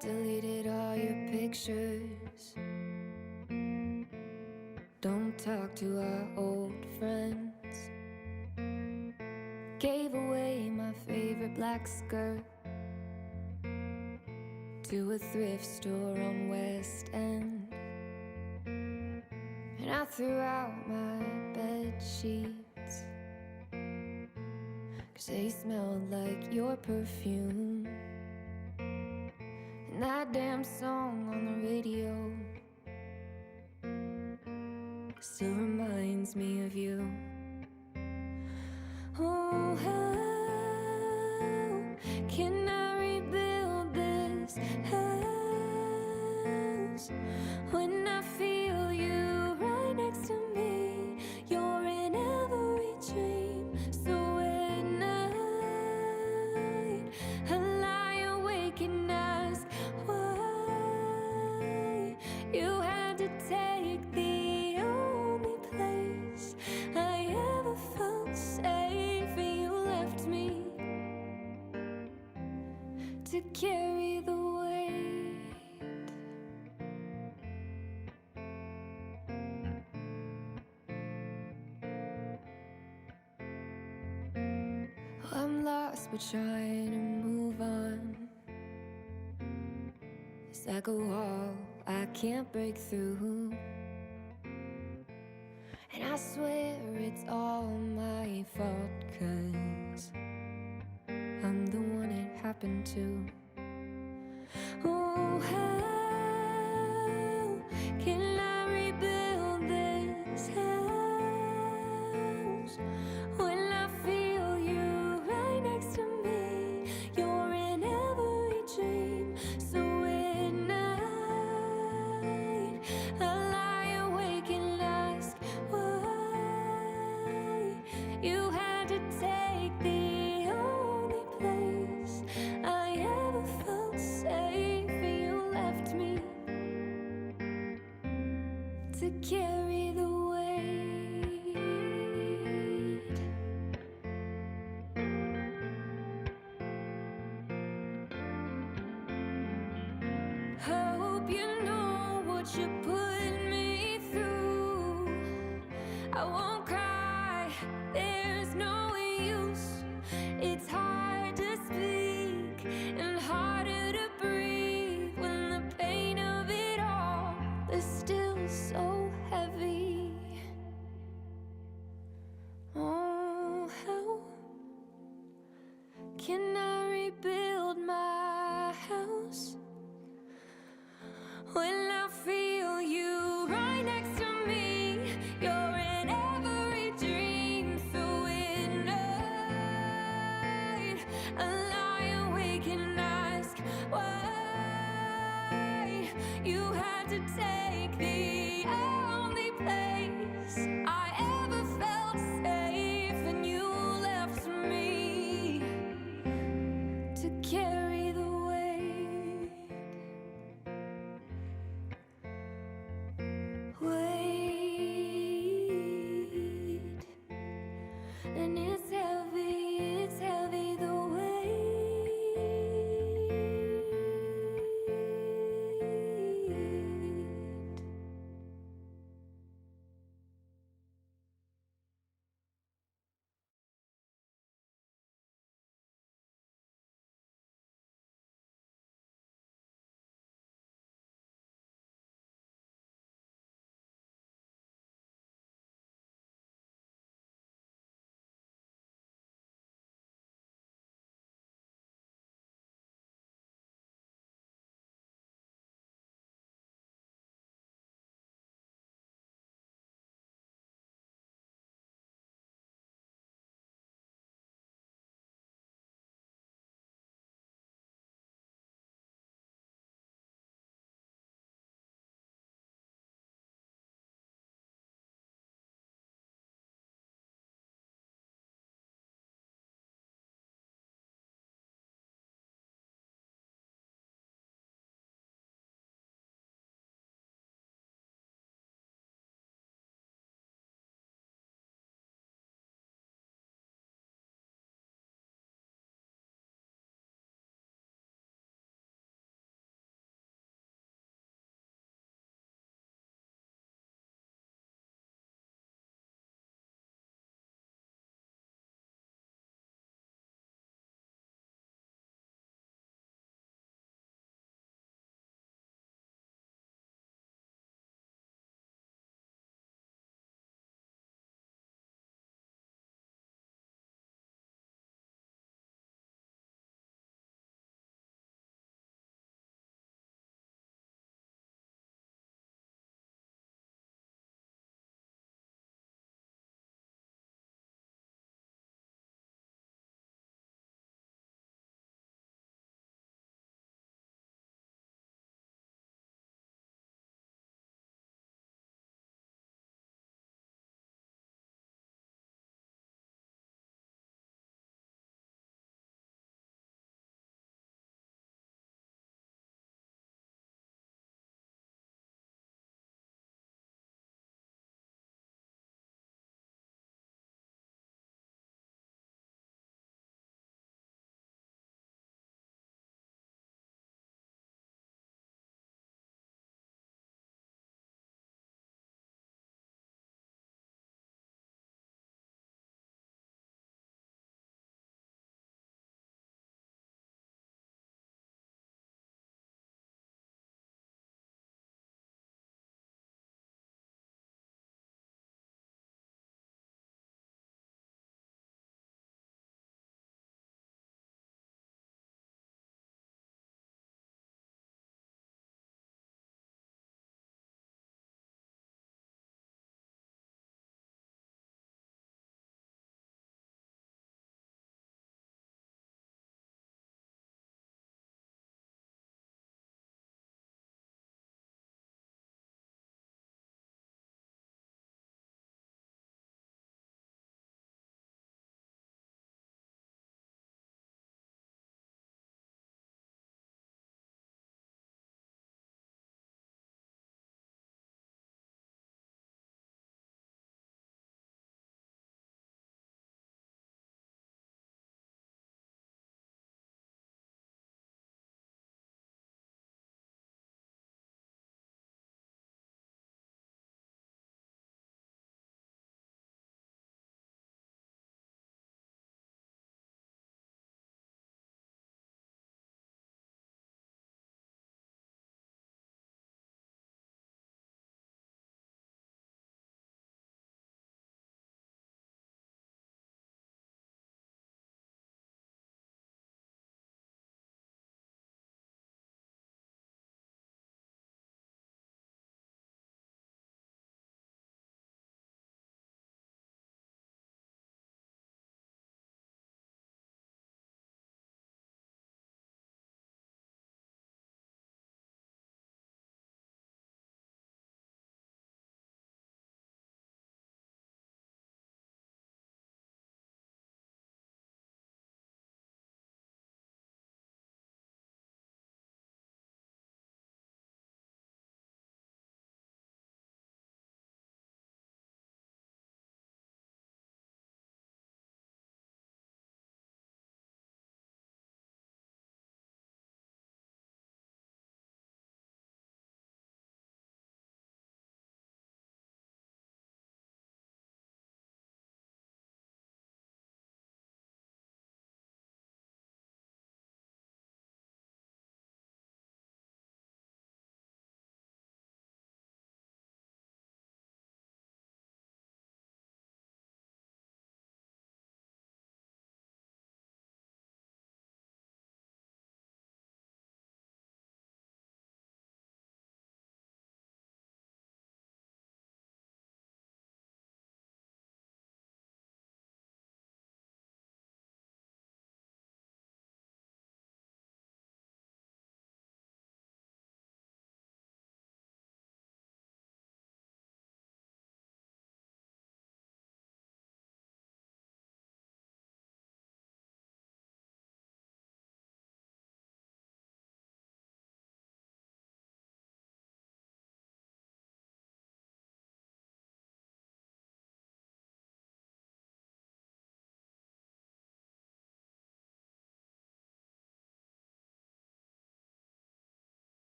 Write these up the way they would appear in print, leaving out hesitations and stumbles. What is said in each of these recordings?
deleted all your pictures. Don't talk to our old friends. Gave away my favorite black skirt to a thrift store on West End. And I threw out my bed sheets, 'cause they smelled like your perfume. And that damn song on the radio still reminds me of you. Oh, how can I rebuild this house when I feel you right next to me? You're in every dream. So at night I lie awake and ask why you had to take the only place I ever felt safe, and you left me to carry the weight. I'm lost but trying to move on. It's like a wall I can't break through, and I swear it's all my fault, 'cause I'm the one it happened to. Oh, how can I rebuild this house when I feel you right next to me? You're in every dream. So at night I lie awake and ask why you had to take the only place I ever felt safe, and you left me to carry the weight. Hope you know what you put me through. I won't cry, there's no use. It's hard to speak and harder to breathe when the pain of it all is still so heavy. Oh, how can I rebuild my house when I feel you right next to me? You're in every dream. So at night I lie awake and ask why you had to take the only place I ever felt safe, and you left me to carry the weight.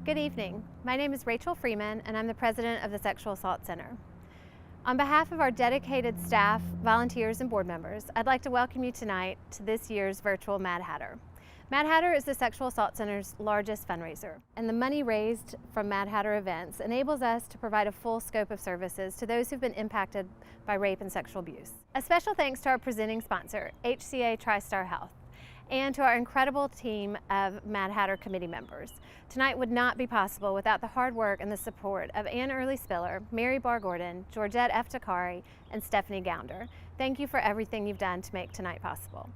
Good evening. My name is Rachel Freeman, and I'm the president of the Sexual Assault Center. On behalf of our dedicated staff, volunteers, and board members, I'd like to welcome you tonight to this year's virtual Mad Hatter. Mad Hatter is the Sexual Assault Center's largest fundraiser, and the money raised from Mad Hatter events enables us to provide a full scope of services to those who've been impacted by rape and sexual abuse. A special thanks to our presenting sponsor, HCA TriStar Health, and to our incredible team of Mad Hatter committee members. Tonight would not be possible without the hard work and the support of Ann Early Spiller, Mary Barr Gordon, Georgette F. Takari, and Stephanie Gounder. Thank you for everything you've done to make tonight possible.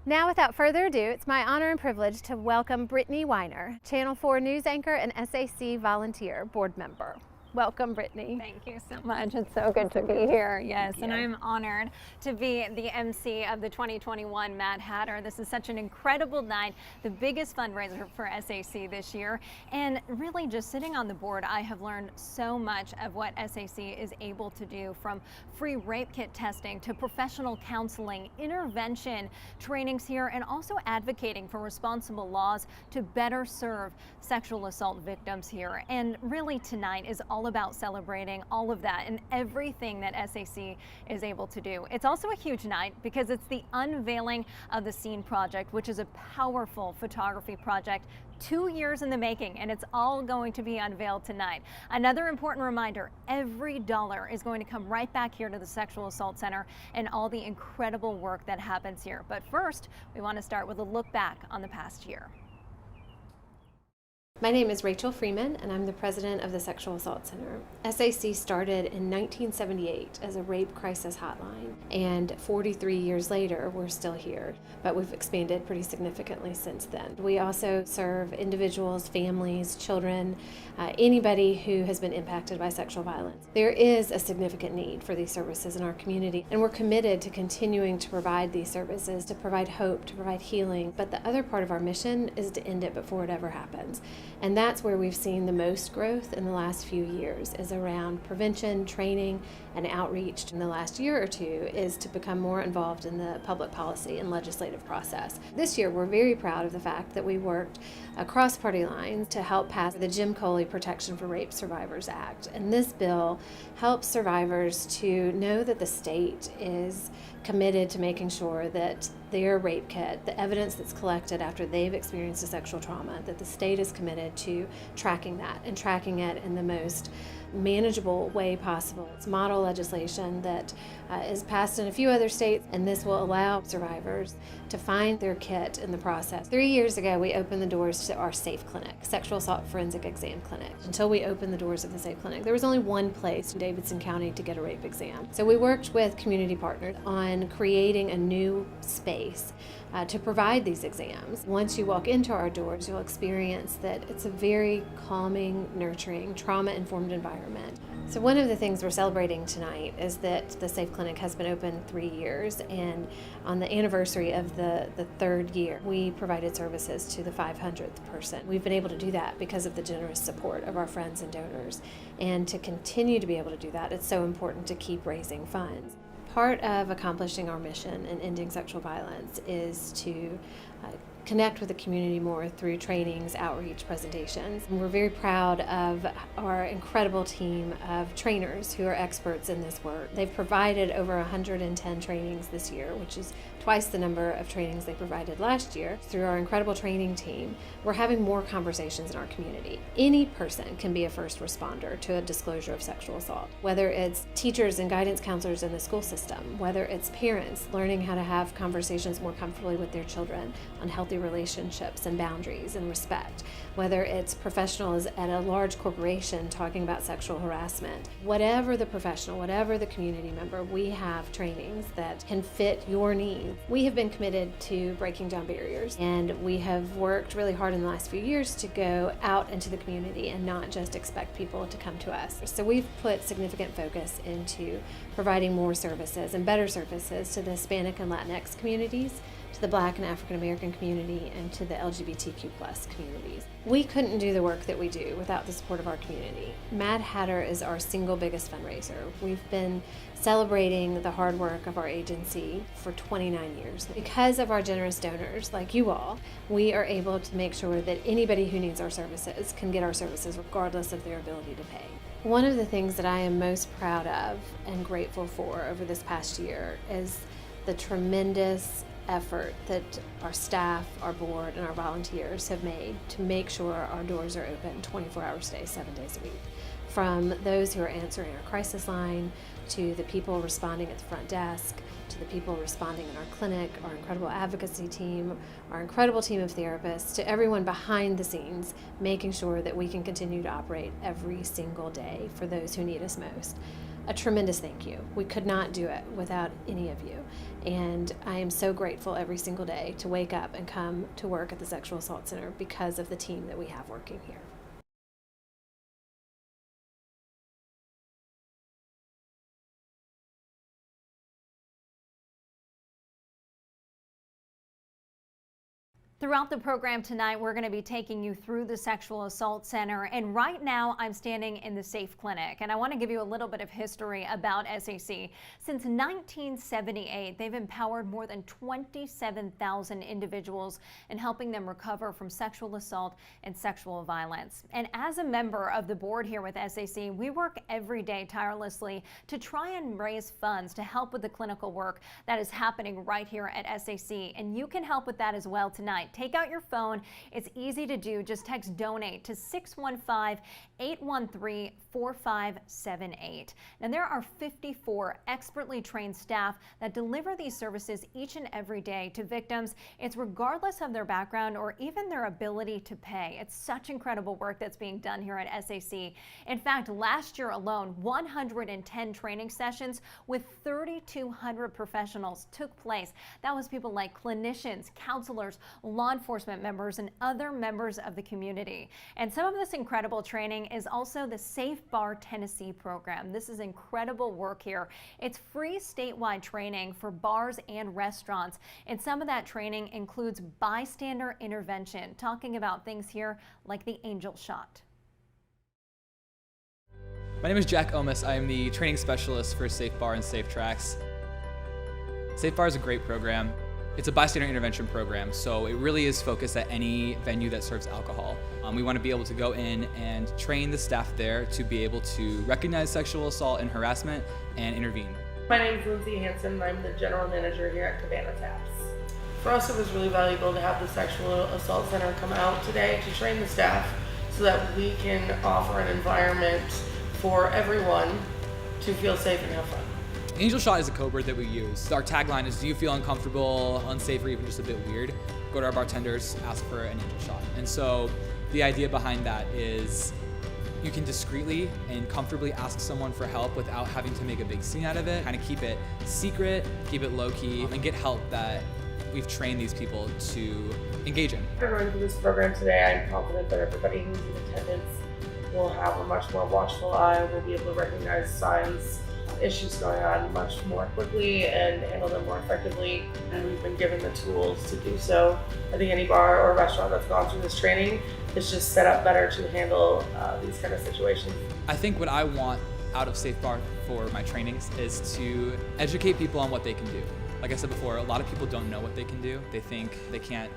Now, without further ado, it's my honor and privilege to welcome Brittany Weiner, Channel 4 news anchor and SAC volunteer board member. Welcome, Brittany. Thank you so much. It's so good to be here. Yes, and I'm honored to be the MC of the 2021 Mad Hatter. This is such an incredible night, the biggest fundraiser for SAC this year. And really just sitting on the board, I have learned so much of what SAC is able to do, from free rape kit testing to professional counseling, intervention trainings here, and also advocating for responsible laws to better serve sexual assault victims here. And really tonight is all about celebrating all of that and everything that SAC is able to do. It's also a huge night because it's the unveiling of the Scene Project, which is a powerful photography project 2 years in the making, and it's all going to be unveiled tonight. Another important reminder, every dollar is going to come right back here to the Sexual Assault Center and all the incredible work that happens here. But first, we want to start with a look back on the past year. My name is Rachel Freeman, and I'm the president of the Sexual Assault Center. SAC started in 1978 as a rape crisis hotline, and 43 years later, we're still here, but we've expanded pretty significantly since then. We also serve individuals, families, children, anybody who has been impacted by sexual violence. There is a significant need for these services in our community, and we're committed to continuing to provide these services, to provide hope, to provide healing. But the other part of our mission is to end it before it ever happens. And that's where we've seen the most growth in the last few years, is around prevention, training, and outreach. In the last year or two is to become more involved in the public policy and legislative process. This year, we're very proud of the fact that we worked across party lines to help pass the Jim Coley Protection for Rape Survivors Act. And this bill helps survivors to know that the state is committed to making sure that their rape kit, the evidence that's collected after they've experienced a sexual trauma, that the state is committed to tracking that and tracking it in the most manageable way possible. It's model legislation that is passed in a few other states, and this will allow survivors to find their kit in the process. 3 years ago, we opened the doors to our SAFE Clinic, Sexual Assault Forensic Exam Clinic. Until we opened the doors of the SAFE Clinic, there was only one place in Davidson County to get a rape exam. So we worked with community partners on creating a new space to provide these exams. Once you walk into our doors, you'll experience that it's a very calming, nurturing, trauma-informed environment. So one of the things we're celebrating tonight is that the SAFE Clinic has been open 3 years, and on the anniversary of the third year, we provided services to the 500th person. We've been able to do that because of the generous support of our friends and donors. And to continue to be able to do that, it's so important to keep raising funds. Part of accomplishing our mission in ending sexual violence is to connect with the community more through trainings, outreach, presentations. And we're very proud of our incredible team of trainers who are experts in this work. They've provided over 110 trainings this year, which is twice the number of trainings they provided last year. Through our incredible training team, we're having more conversations in our community. Any person can be a first responder to a disclosure of sexual assault, whether it's teachers and guidance counselors in the school system, whether it's parents learning how to have conversations more comfortably with their children on healthy relationships and boundaries and respect, whether it's professionals at a large corporation talking about sexual harassment. Whatever the professional, whatever the community member, we have trainings that can fit your needs. We have been committed to breaking down barriers, and we have worked really hard in the last few years to go out into the community and not just expect people to come to us. So we've put significant focus into providing more services and better services to the Hispanic and Latinx communities to the Black and African American community, and to the LGBTQ plus communities. We couldn't do the work that we do without the support of our community. Mad Hatter is our single biggest fundraiser. We've been celebrating the hard work of our agency for 29 years. Because of our generous donors like you all, we are able to make sure that anybody who needs our services can get our services regardless of their ability to pay. One of the things that I am most proud of and grateful for over this past year is the tremendous effort that our staff, our board, and our volunteers have made to make sure our doors are open 24 hours a day, 7 days a week. From those who are answering our crisis line, to the people responding at the front desk, to the people responding in our clinic, our incredible advocacy team, our incredible team of therapists, to everyone behind the scenes, making sure that we can continue to operate every single day for those who need us most. A tremendous thank you. We could not do it without any of you. And I am so grateful every single day to wake up and come to work at the Sexual Assault Center because of the team that we have working here. Throughout the program tonight, we're going to be taking you through the Sexual Assault Center. And right now, I'm standing in the SAFE Clinic. And I want to give you a little bit of history about SAC. Since 1978, they've empowered more than 27,000 individuals in helping them recover from sexual assault and sexual violence. And as a member of the board here with SAC, we work every day tirelessly to try and raise funds to help with the clinical work that is happening right here at SAC. And you can help with that as well tonight. Take out your phone. It's easy to do. Just text donate to 615-813-4578. Now, there are 54 expertly trained staff that deliver these services each and every day to victims. It's regardless of their background or even their ability to pay. It's such incredible work that's being done here at SAC. In fact, last year alone, 110 training sessions with 3,200 professionals took place. That was people like clinicians, counselors, law enforcement members, and other members of the community. And some of this incredible training is also the Safe Bar Tennessee program. This is incredible work here. It's free statewide training for bars and restaurants. And some of that training includes bystander intervention, talking about things here like the angel shot. My name is Jack Omis. I am the training specialist for Safe Bar and Safe Tracks. Safe Bar is a great program. It's a bystander intervention program, so it really is focused at any venue that serves alcohol. We want to be able to go in and train the staff there to be able to recognize sexual assault and harassment and intervene. My name is Lindsay Hansen, and I'm the general manager here at Cabana Taps. For us, it was really valuable to have the Sexual Assault Center come out today to train the staff so that we can offer an environment for everyone to feel safe and have fun. Angel Shot is a code word that we use. Our tagline is, do you feel uncomfortable, unsafe, or even just a bit weird? Go to our bartenders, ask for an Angel Shot. And so the idea behind that is you can discreetly and comfortably ask someone for help without having to make a big scene out of it. Kind of keep it secret, keep it low key, and get help that we've trained these people to engage in. After going through this program today, I'm confident that everybody who's in attendance will have a much more watchful eye, will be able to recognize signs, issues going on much more quickly and handle them more effectively. And we've been given the tools to do so. I think any bar or restaurant that's gone through this training is just set up better to handle these kind of situations. I think what I want out of Safe Bar for my trainings is to educate people on what they can do. Like I said before, a lot of people don't know what they can do. They think they can't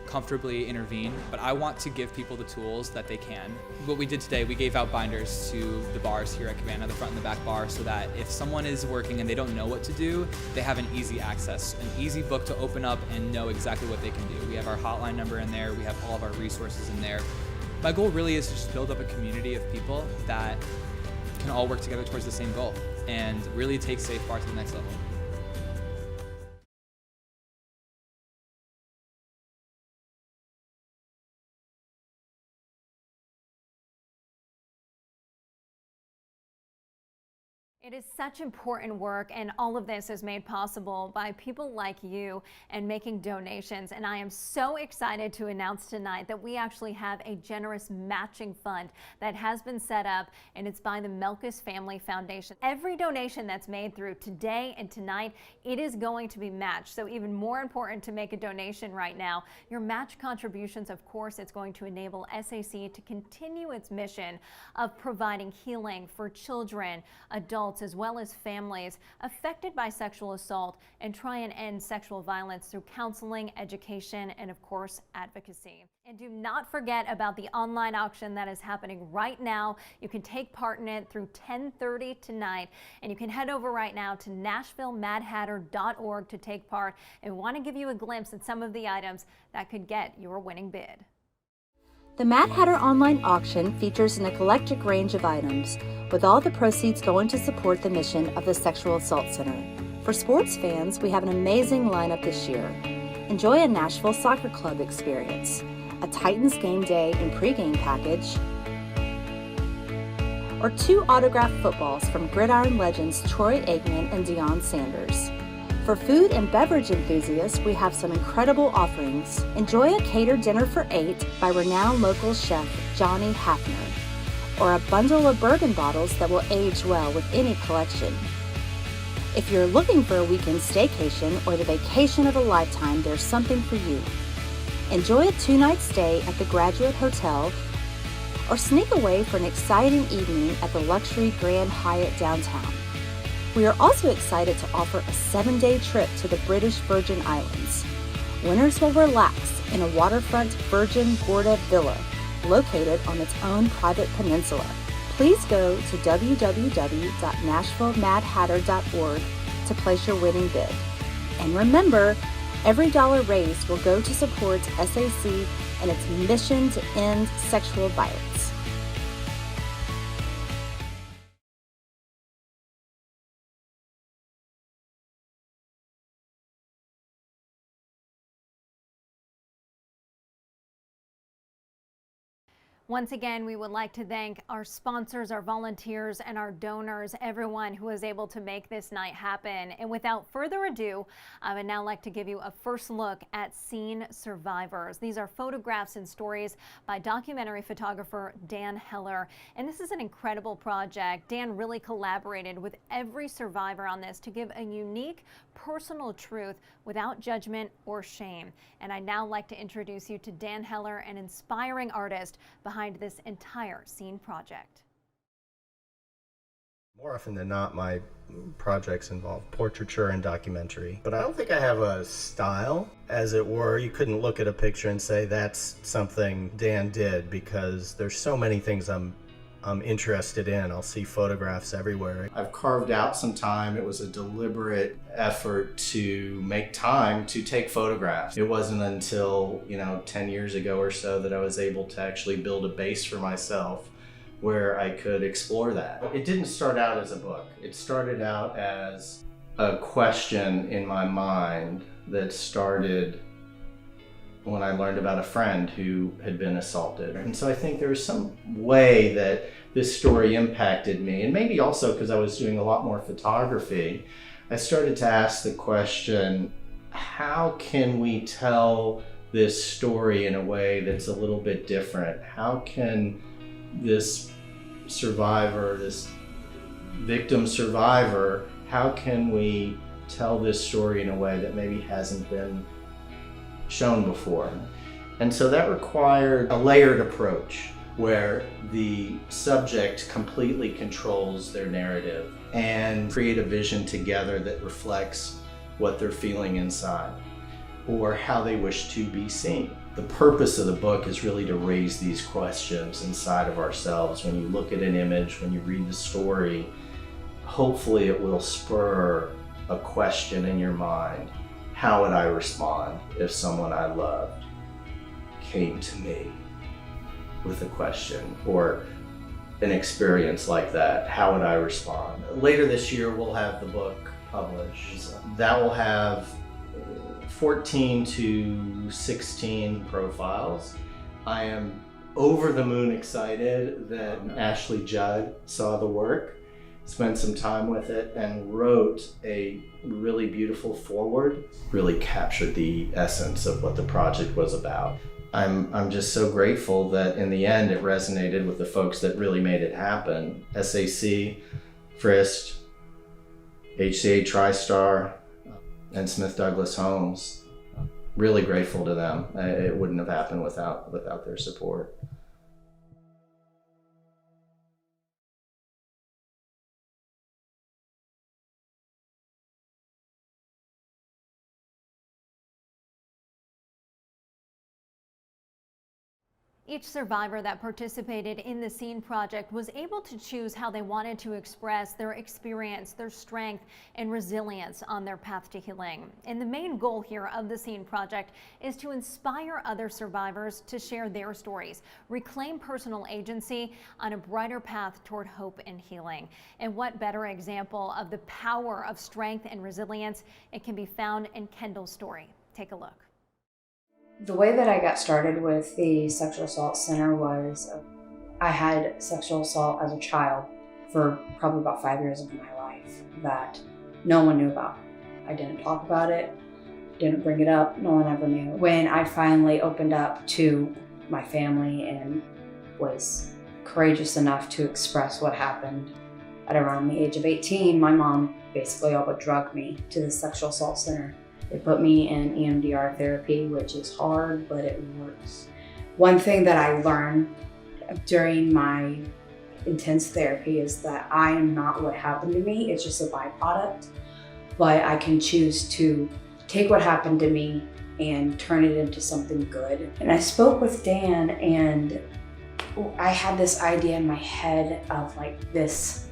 comfortably intervene, but I want to give people the tools that they can. What we did today, we gave out binders to the bars here at Cabana, the front and the back bar, so that if someone is working and they don't know what to do, they have an easy access, an easy book to open up and know exactly what they can do. We have our hotline number in there, we have all of our resources in there. My goal really is to just build up a community of people that can all work together towards the same goal and really take Safe Bar to the next level. It is such important work, and all of this is made possible by people like you and making donations. And I am so excited to announce tonight that we actually have a generous matching fund that has been set up, and it's by the Melkus Family Foundation. Every donation that's made through today and tonight, it is going to be matched. So even more important to make a donation right now. Your match contributions, of course, it's going to enable SAC to continue its mission of providing healing for children, adults, as well as families affected by sexual assault, and try and end sexual violence through counseling, education, and of course, advocacy. And do not forget about the online auction that is happening right now. You can take part in it through 10:30 tonight, and you can head over right now to NashvilleMadHatter.org to take part, and want to give you a glimpse at some of the items that could get your winning bid. The Mad Hatter online auction features an eclectic range of items, with all the proceeds going to support the mission of the Sexual Assault Center. For sports fans, we have an amazing lineup this year. Enjoy a Nashville Soccer Club experience, a Titans game day and pregame package, or 2 autographed footballs from Gridiron legends Troy Aikman and Deion Sanders. For food and beverage enthusiasts, we have some incredible offerings. Enjoy a catered dinner for 8 by renowned local chef Johnny Hafner, or a bundle of bourbon bottles that will age well with any collection. If you're looking for a weekend staycation or the vacation of a lifetime, there's something for you. Enjoy a 2-night stay at the Graduate Hotel, or sneak away for an exciting evening at the luxury Grand Hyatt downtown. We are also excited to offer a 7-day trip to the British Virgin Islands. Winners will relax in a waterfront Virgin Gorda villa located on its own private peninsula. Please go to www.NashvilleMadHatter.org to place your winning bid. And remember, every dollar raised will go to support SAC and its mission to end sexual violence. Once again, we would like to thank our sponsors, our volunteers, and our donors, everyone who was able to make this night happen. And without further ado, I would now like to give you a first look at Scene Survivors. These are photographs and stories by documentary photographer Dan Heller. And this is an incredible project. Dan really collaborated with every survivor on this to give a unique, personal truth without judgment or shame. And I'd now like to introduce you to Dan Heller, an inspiring artist behind this entire Scene project. More often than not, my projects involve portraiture and documentary, but I don't think I have a style, as it were. You couldn't look at a picture and say that's something Dan did, because there's so many things I'm interested in. I'll see photographs everywhere. I've carved out some time. It was a deliberate effort to make time to take photographs. It wasn't until, 10 years ago or so that I was able to actually build a base for myself where I could explore that. It didn't start out as a book. It started out as a question in my mind that started when I learned about a friend who had been assaulted. And so I think there was some way that this story impacted me, and maybe also because I was doing a lot more photography, I started to ask the question, how can we tell this story in a way that's a little bit different? How can this survivor, this victim survivor, how can we tell this story in a way that maybe hasn't been shown before? And so that required a layered approach where the subject completely controls their narrative and create a vision together that reflects what they're feeling inside or how they wish to be seen. The purpose of the book is really to raise these questions inside of ourselves. When you look at an image, when you read the story, hopefully it will spur a question in your mind. How would I respond if someone I loved came to me with a question or an experience like that? How would I respond? Later this year, we'll have the book published. That will have 14 to 16 profiles. I am over the moon excited that Ashley Judd saw the work. spent some time with it, and wrote a really beautiful foreword. Really captured the essence of what the project was about. I'm just so grateful that in the end it resonated with the folks that really made it happen. SAC, FRIST, HCA TriStar, and Smith Douglas Homes. Really grateful to them. It wouldn't have happened without their support. Each survivor that participated in the SCENE project was able to choose how they wanted to express their experience, their strength, and resilience on their path to healing. And the main goal here of the SCENE project is to inspire other survivors to share their stories, reclaim personal agency on a brighter path toward hope and healing. And what better example of the power of strength and resilience? It can be found in Kendall's story. Take a look. The way that I got started with the Sexual Assault Center was I had sexual assault as a child for probably about 5 years of my life that no one knew about. I didn't talk about it, didn't bring it up, no one ever knew. When I finally opened up to my family and was courageous enough to express what happened at around the age of 18, my mom basically all but drugged me to the Sexual Assault Center. They put me in EMDR therapy, which is hard, but it works. One thing that I learned during my intense therapy is that I am not what happened to me, it's just a byproduct. But I can choose to take what happened to me and turn it into something good. And I spoke with Dan, and I had this idea in my head of like this.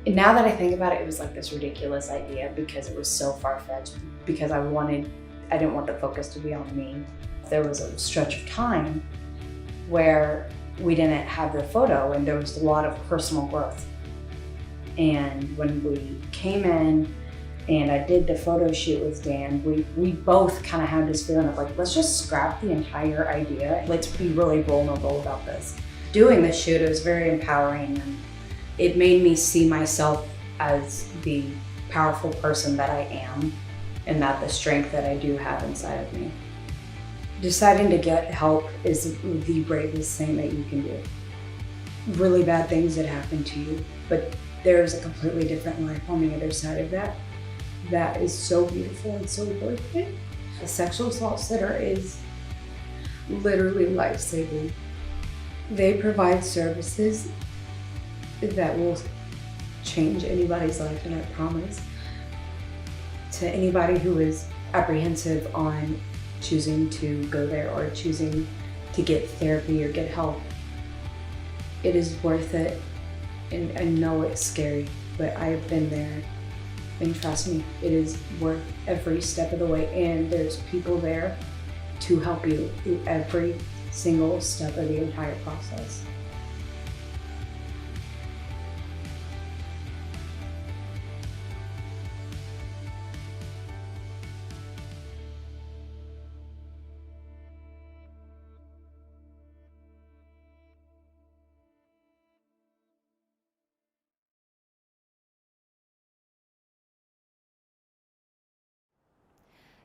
And now that I think about it, it was like this ridiculous idea because it was so far-fetched, because I didn't want the focus to be on me. There was a stretch of time where we didn't have the photo and there was a lot of personal growth. And when we came in and I did the photo shoot with Dan, we both kind of had this feeling of like, let's just scrap the entire idea. Let's be really vulnerable about this. Doing this shoot, it was very empowering, and it made me see myself as the powerful person that I am, and that the strength that I do have inside of me. Deciding to get help is the bravest thing that you can do. Really bad things that happen to you, but there's a completely different life on the other side of that. That is so beautiful and so worth it. The Sexual Assault Center is literally life-saving. They provide services that will change anybody's life, and I promise. To anybody who is apprehensive on choosing to go there or choosing to get therapy or get help, it is worth it. And I know it's scary, but I have been there, and trust me, it is worth every step of the way, and there's people there to help you through every single step of the entire process.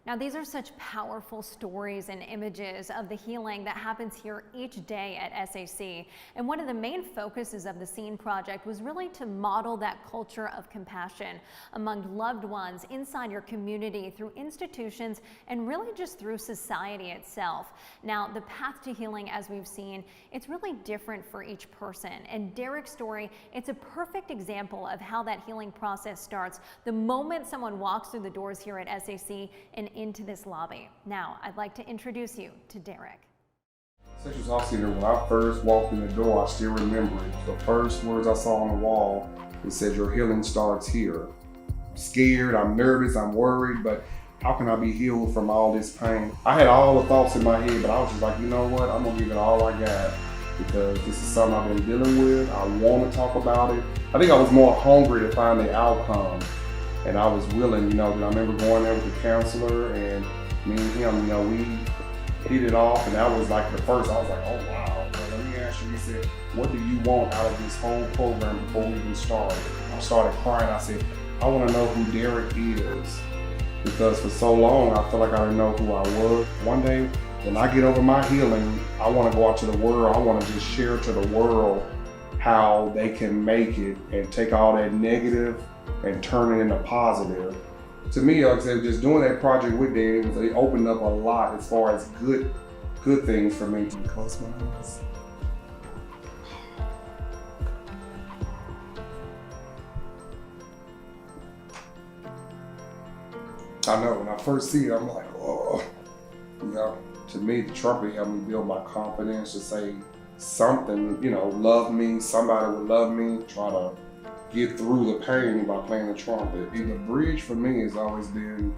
Now, these are such powerful stories and images of the healing that happens here each day at SAC. And one of the main focuses of the SCENE project was really to model that culture of compassion among loved ones inside your community, through institutions, and really just through society itself. Now, the path to healing, as we've seen, it's really different for each person. And Derek's story, it's a perfect example of how that healing process starts the moment someone walks through the doors here at SAC and into this lobby. Now, I'd like to introduce you to Derek. Sexual Assault Center, when I first walked in the door, I still remember it. The first words I saw on the wall, it said, "Your healing starts here." I'm scared, I'm nervous, I'm worried, but how can I be healed from all this pain? I had all the thoughts in my head, but I was just like, you know what? I'm gonna give it all I got, because this is something I've been dealing with. I want to talk about it. I think I was more hungry to find the outcome. And I was willing, you know, I remember going there with the counselor, and me and him, you know, we hit it off, and that was like the first, I was like, oh wow. Well, let me ask you, he said, what do you want out of this whole program before we even started? I started crying. I said, I want to know who Derek is. Because for so long, I felt like I didn't know who I was. One day, when I get over my healing, I want to go out to the world. I want to just share to the world how they can make it and take all that negative and turn it into positive. To me, like I said, just doing that project with Dan, it opened up a lot as far as good things for me. Close my eyes. I know, when I first see it, I'm like, oh. You know, to me, the trumpet helped me build my confidence to say something, you know, love me, somebody would love me, try to get through the pain by playing the trumpet. And the bridge for me has always been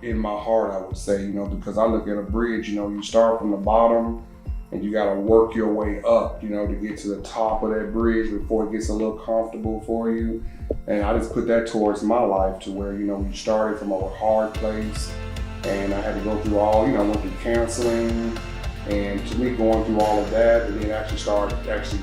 in my heart, I would say, you know, because I look at a bridge, you know, you start from the bottom and you gotta work your way up, you know, to get to the top of that bridge before it gets a little comfortable for you. And I just put that towards my life to where, you know, we started from a hard place and I had to go through all, you know, I went through counseling, and to me going through all of that and then actually start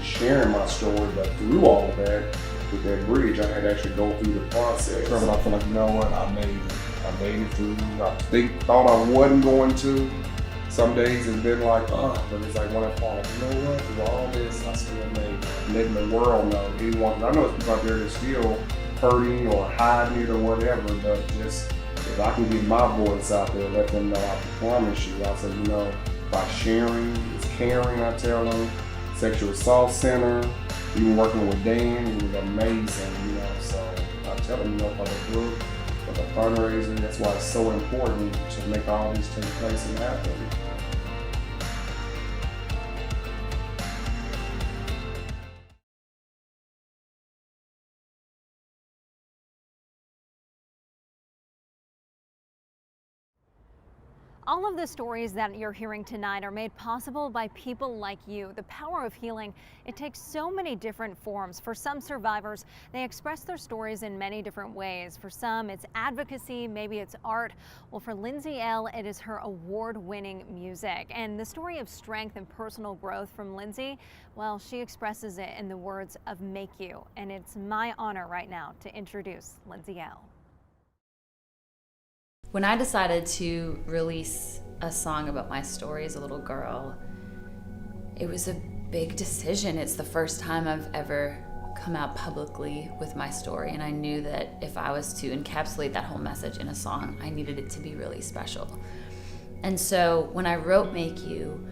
sharing my story, but through all of that, with that bridge, I had to actually go through the process. But I feel like, you know what, I made it. I made it through. I thought I wasn't going to. Some days it's been like, but it's like when I fall, like, you know what, through all this, I still made it. Letting the world know. Anyone, I know there's people out there that still hurting or hiding it or whatever, but just if I can get my voice out there, let them know, I promise you. I said, you know, by sharing, it's caring, I tell them. Sexual Assault Center, even working with Dan, it was amazing, you know, so I tell them, you know, for the book, for the fundraiser, that's why it's so important to make all these take place and happen. All of the stories that you're hearing tonight are made possible by people like you. The power of healing, it takes so many different forms. For some survivors, they express their stories in many different ways. For some, it's advocacy, maybe it's art. Well, for Lindsay Ell, it is her award-winning music. And the story of strength and personal growth from Lindsay, well, she expresses it in the words of Make You. And it's my honor right now to introduce Lindsay Ell. When I decided to release a song about my story as a little girl, it was a big decision. It's the first time I've ever come out publicly with my story, and I knew that if I was to encapsulate that whole message in a song, I needed it to be really special. And so when I wrote Make You,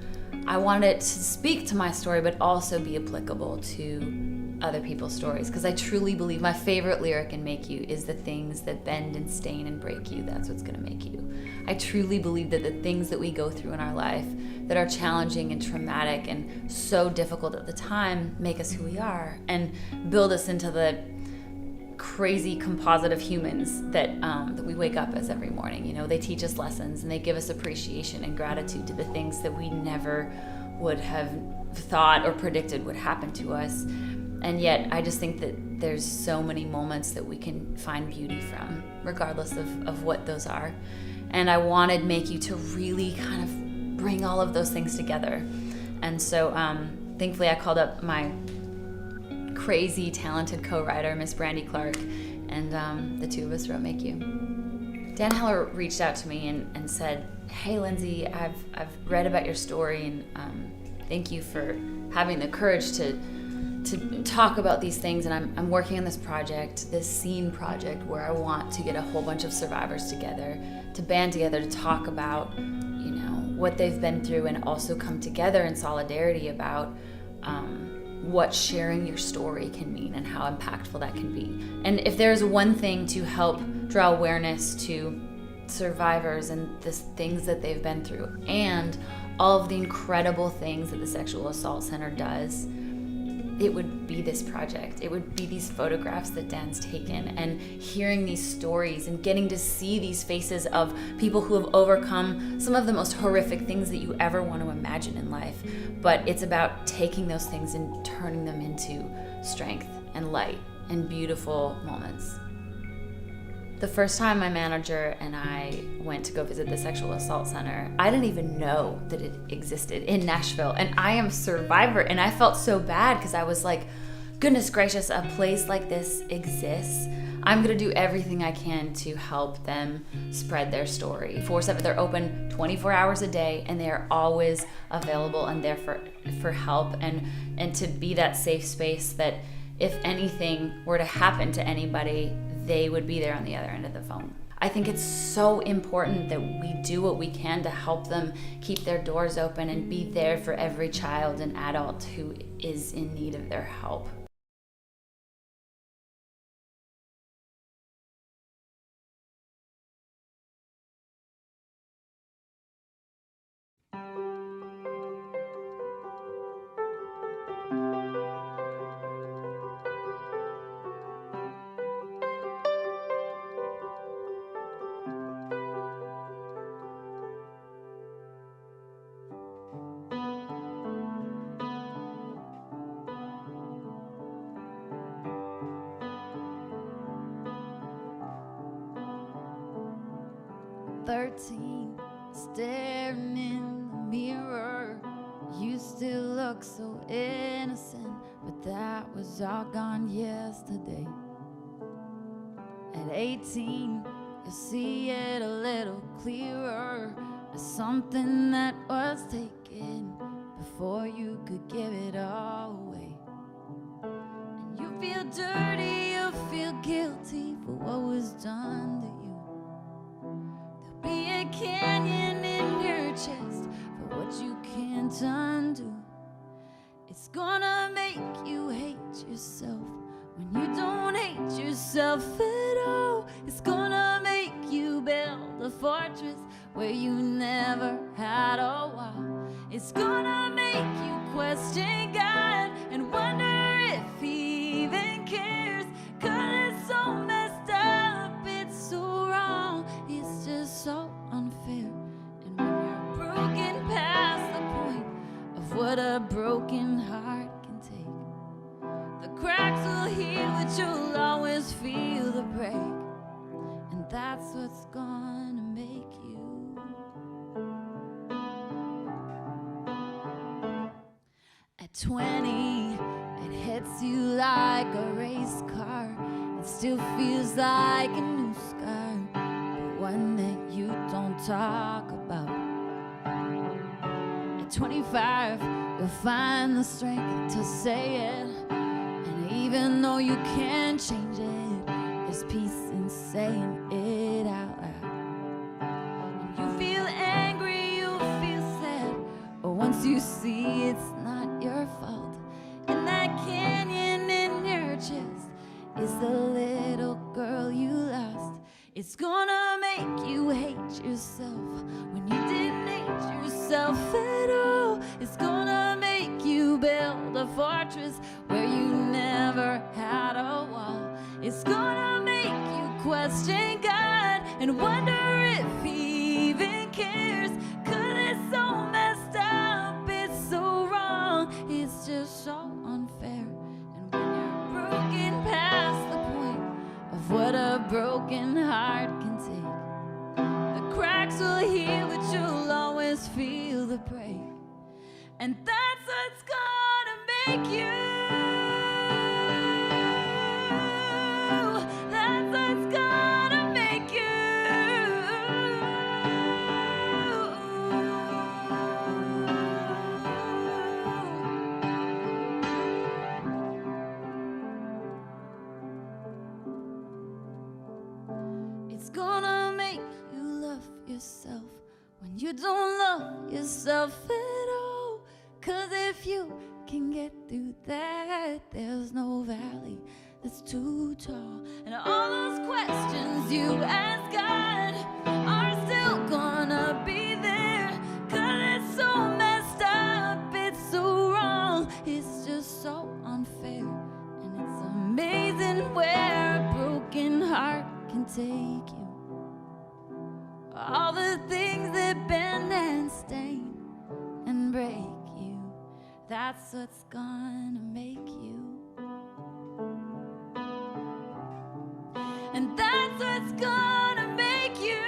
I wanted it to speak to my story, but also be applicable to other people's stories, because I truly believe my favorite lyric in Make You is the things that bend and stain and break you, that's what's gonna make you. I truly believe that the things that we go through in our life that are challenging and traumatic and so difficult at the time make us who we are and build us into the crazy composite of humans that we wake up as every morning. You know, they teach us lessons and they give us appreciation and gratitude to the things that we never would have thought or predicted would happen to us. And yet, I just think that there's so many moments that we can find beauty from, regardless of what those are. And I wanted Make You to really kind of bring all of those things together. And so, thankfully, I called up my crazy, talented co-writer, Miss Brandy Clark, and the two of us wrote Make You. Dan Heller reached out to me and said, "Hey, Lindsay, I've read about your story, and thank you for having the courage to talk about these things, and I'm working on this project, this scene project, where I want to get a whole bunch of survivors together, to band together to talk about, you know, what they've been through, and also come together in solidarity about what sharing your story can mean and how impactful that can be. And if there's one thing to help draw awareness to survivors and the things that they've been through, and all of the incredible things that the Sexual Assault Center does, it would be this project. It would be these photographs that Dan's taken, and hearing these stories and getting to see these faces of people who have overcome some of the most horrific things that you ever want to imagine in life. But it's about taking those things and turning them into strength and light and beautiful moments. The first time my manager and I went to go visit the Sexual Assault Center, I didn't even know that it existed in Nashville. And I am a survivor, and I felt so bad because I was like, goodness gracious, a place like this exists. I'm gonna do everything I can to help them spread their story. 4/7, they're open 24 hours a day, and they are always available and there for help and to be that safe space that if anything were to happen to anybody, they would be there on the other end of the phone. I think it's so important that we do what we can to help them keep their doors open and be there for every child and adult who is in need of their help. Staring in the mirror, you still look so innocent, but that was all gone yesterday. At 18, you'll see it a little clearer, as something that was taken before you could give it all away. And you feel dirty, you feel guilty for what was done to you. Be a canyon in your chest for what you can't undo. It's gonna make you hate yourself when you don't hate yourself at all. It's gonna make you build a fortress where you never had a wall. It's gonna make you question God and wonder if He even cares, 'cause it's so messed up, it's so wrong, it's just so unfair. And when you're broken past the point of what a broken heart can take, the cracks will heal, but you'll always feel the break. And that's what's gonna make you. At 20, it hits you like a race car. It still feels like a new scar, but one that you don't talk about. At 25, you'll find the strength to say it, and even though you can't change it, there's peace in saying it out loud. And you feel angry, you feel sad, but once you see it's not your fault, and that canyon in your chest is the little girl you lost. It's gonna make you hate yourself when you didn't hate yourself at all. It's gonna make you build a fortress where you never had a wall. It's gonna make you question God and wonder if He even cares, 'cause it's so messed up, it's so wrong, it's just so unfair. And when you're broken past the point of what a broken heart can take, the cracks will heal, but you'll always feel the break. And that's what's gonna make you. That's what's gonna make you. It's gonna make you love yourself when you don't love yourself at all. 'Cause if you can get through that, there's no valley that's too tall. And all those questions you ask God are still gonna be there, 'cause it's so messed up, it's so wrong, it's just so unfair. And it's amazing where a broken heart can take you. All the things that bend and stain and break you, that's what's gonna make you. And that's what's gonna make you.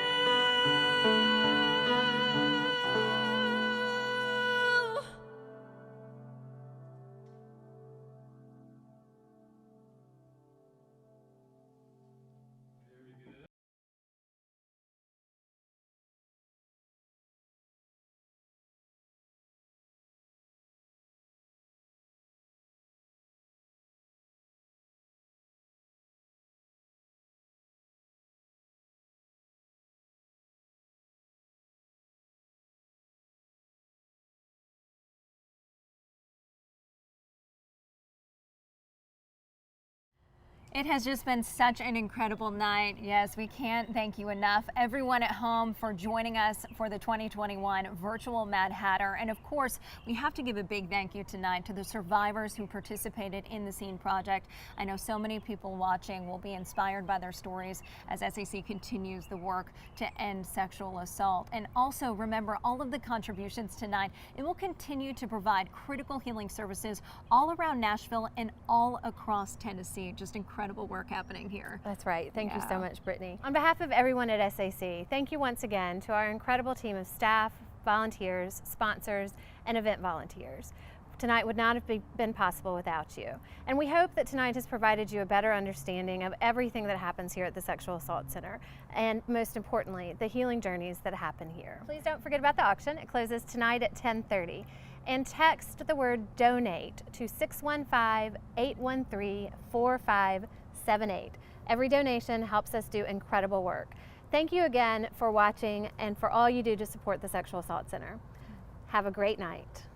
It has just been such an incredible night. Yes, we can't thank you enough. Everyone at home for joining us for the 2021 Virtual Mad Hatter. And of course, we have to give a big thank you tonight to the survivors who participated in the SCENE project. I know so many people watching will be inspired by their stories as SAC continues the work to end sexual assault. And also remember all of the contributions tonight. It will continue to provide critical healing services all around Nashville and all across Tennessee. Just incredible work happening here. That's right. Thank you Yeah. so much, Brittany. On behalf of everyone at SAC, thank you once again to our incredible team of staff, volunteers, sponsors, and event volunteers. Tonight would not have been possible without you. And we hope that tonight has provided you a better understanding of everything that happens here at the Sexual Assault Center, and most importantly, the healing journeys that happen here. Please don't forget about the auction. It closes tonight at 10:30. And text the word donate to 615-813-4578. Every donation helps us do incredible work. Thank you again for watching and for all you do to support the Sexual Assault Center. Have a great night.